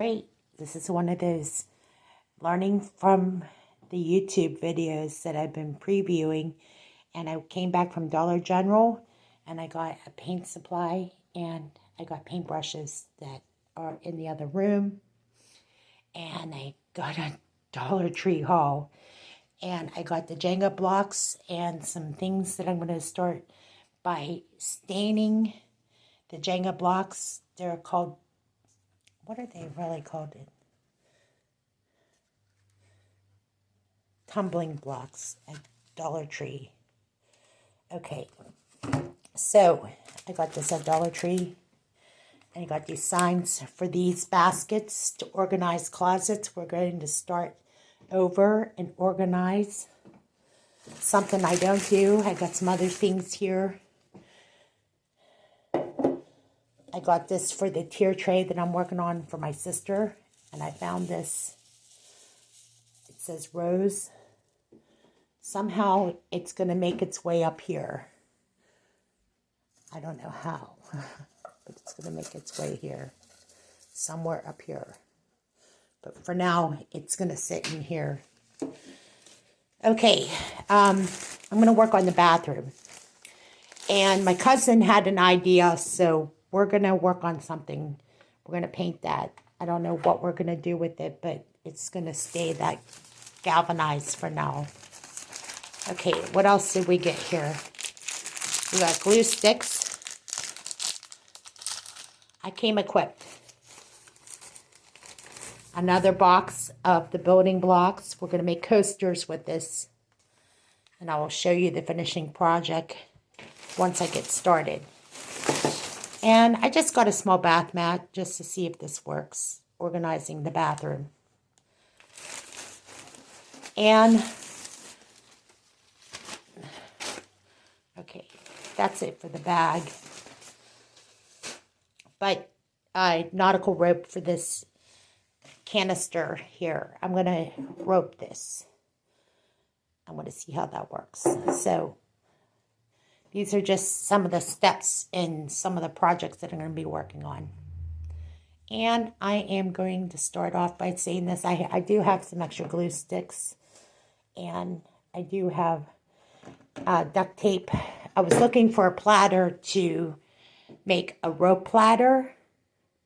great. This is one of those learning from the YouTube videos that I've been previewing. And I came back from Dollar General and I got a paint supply and I got paintbrushes that are in the other room. And I got a Dollar Tree haul. And I got the Jenga blocks and some things that I'm going to start by staining the Jenga blocks. They're called, what are they really called? Tumbling blocks at Dollar Tree. Okay, so I got this at Dollar Tree. And I got these signs for these baskets to organize closets. We're going to start over and organize. Something I don't do. I got some other things here. I got this for the tier tray that I'm working on for my sister. And I found this. It says Rose. Somehow it's going to make its way up here. I don't know how. But it's going to make its way here. Somewhere up here. But for now, it's going to sit in here. Okay, I'm going to work on the bathroom. And my cousin had an idea, so we're going to work on something. We're going to paint that. I don't know what we're going to do with it, but it's going to stay that galvanized for now. Okay, what else did we get here? We got glue sticks. I came equipped. Another box of the building blocks. We're going to make coasters with this. And I will show you the finishing project once I get started. And I just got a small bath mat just to see if this works. Organizing the bathroom. And, okay, that's it for the bag. But nautical rope for this canister here. I'm going to rope this. I'm going to see how that works. So these are just some of the steps in some of the projects that I'm going to be working on. And I am going to start off by saying this. I do have some extra glue sticks. And I do have duct tape. I was looking for a platter to make a rope platter,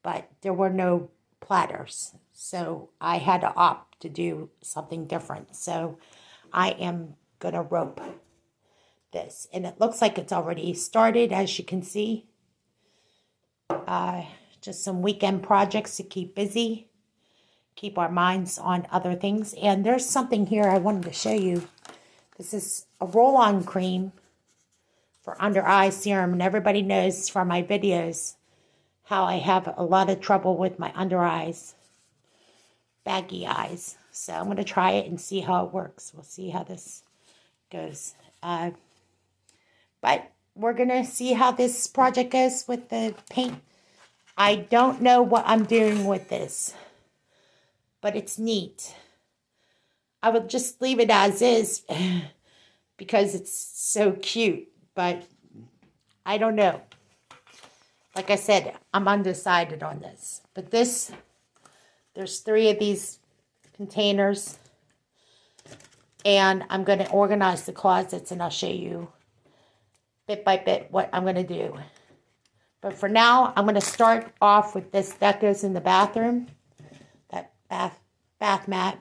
but there were no platters. So I had to opt to do something different. So I am going to rope this. And it looks like it's already started, as you can see. Just some weekend projects to keep busy. Keep our minds on other things. And there's something here I wanted to show you. This is a roll-on cream for under eye serum. And everybody knows from my videos how I have a lot of trouble with my under eyes. Baggy eyes. So I'm going to try it and see how it works. We'll see how this goes. But we're going to see how this project goes with the paint. I don't know what I'm doing with this, but it's neat. I would just leave it as is because it's so cute, but I don't know. Like I said, I'm undecided on this. But this, there's 3 of these containers. And I'm going to organize the closets and I'll show you bit by bit what I'm going to do. But for now, I'm going to start off with this that goes in the bathroom. That bath mat.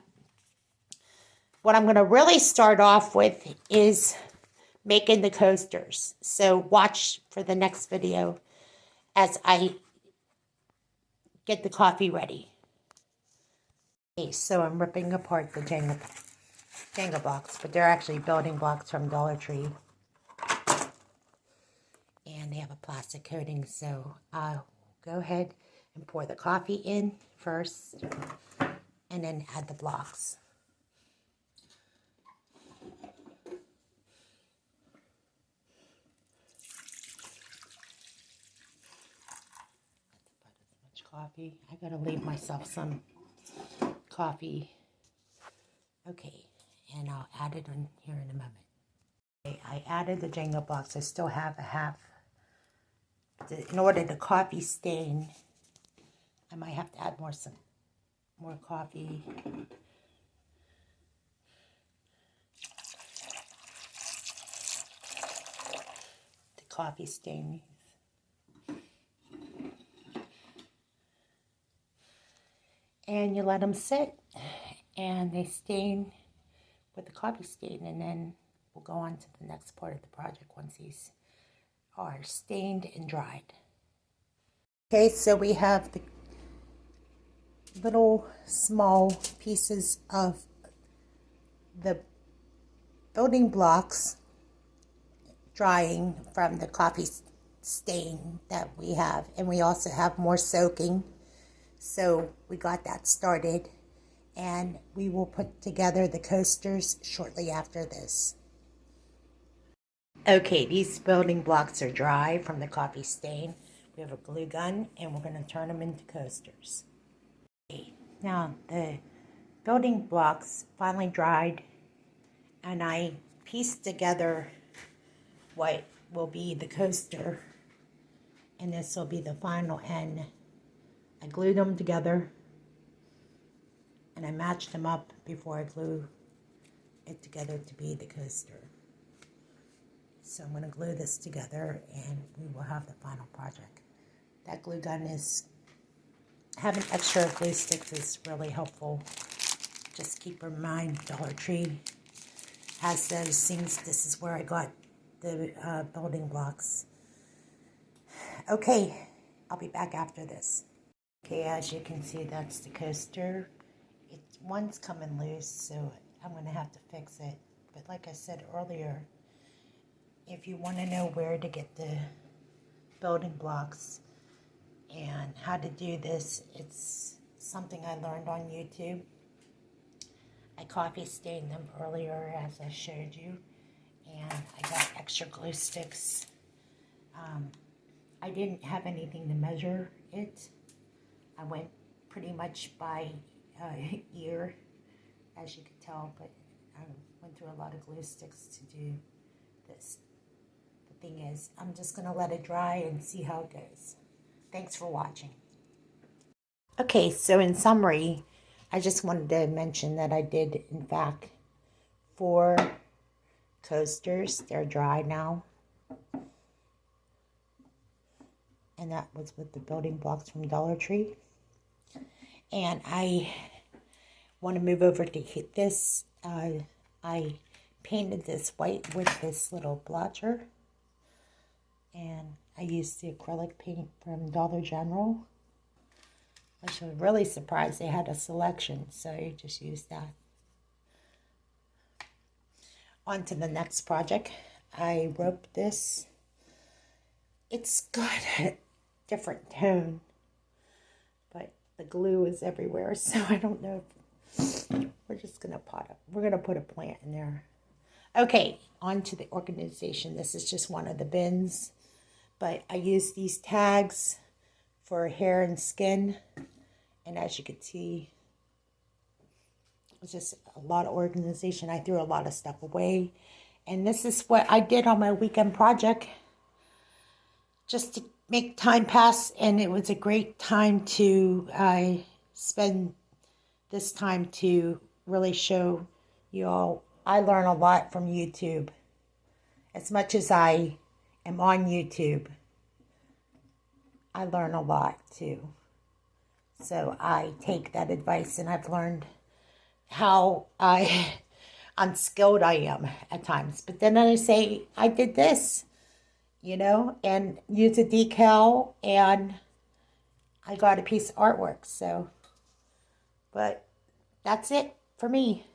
What I'm going to really start off with is making the coasters. So watch for the next video as I get the coffee ready. Okay, so I'm ripping apart the Jenga blocks, but they're actually building blocks from Dollar Tree. And they have a plastic coating, so I'll go ahead and pour the coffee in first and then add the blocks. That's about as much coffee. I gotta leave myself some coffee. Okay, and I'll add it in here in a moment. Okay, I added the Jenga blocks. I still have a half. In order to coffee stain, I might have to add more some more coffee. The coffee stain. And you let them sit, and they stain with the coffee stain, and then we'll go on to the next part of the project once these are stained and dried. Okay, so we have the little small pieces of the building blocks drying from the coffee stain that we have, and we also have more soaking. So we got that started, and we will put together the coasters shortly after this. Okay, these building blocks are dry from the coffee stain. We have a glue gun, and we're going to turn them into coasters. Okay, now the building blocks finally dried, and I pieced together what will be the coaster, and this will be the final end. I glued them together, and I matched them up before I glue it together to be the coaster. So I'm going to glue this together, and we will have the final project. That glue gun is, having extra glue sticks is really helpful. Just keep in mind, Dollar Tree has those things. This is where I got the building blocks. Okay, I'll be back after this. Okay, as you can see, that's the coaster. One's coming loose, so I'm going to have to fix it. But like I said earlier, if you want to know where to get the building blocks and how to do this, it's something I learned on YouTube. I coffee stained them earlier, as I showed you, and I got extra glue sticks. I didn't have anything to measure it. I went pretty much by ear, as you could tell, but I went through a lot of glue sticks to do this. The thing is, I'm just going to let it dry and see how it goes. Thanks for watching. Okay, so in summary, I just wanted to mention that I did, in fact, 4 coasters. They're dry now. And that was with the building blocks from Dollar Tree. And I want to move over to hit this. I painted this white with this little blotcher. And I used the acrylic paint from Dollar General. I was really surprised they had a selection, so I just used that. On to the next project. I roped this. It's got a different tone, but the glue is everywhere, so I don't know if we're just gonna we're gonna put a plant in there. Okay, on to the organization. This is just one of the bins, but I used these tags for hair and skin, and as you can see, it's just a lot of organization. I threw a lot of stuff away, and this is what I did on my weekend project, just to make time pass, and it was a great time to spend this time to really show you all. I learn a lot from YouTube. As much as I am on YouTube, I learn a lot too. So I take that advice, and I've learned how unskilled I am at times. But then I say, I did this, you know, and use a decal, and I got a piece of artwork. So, but that's it for me.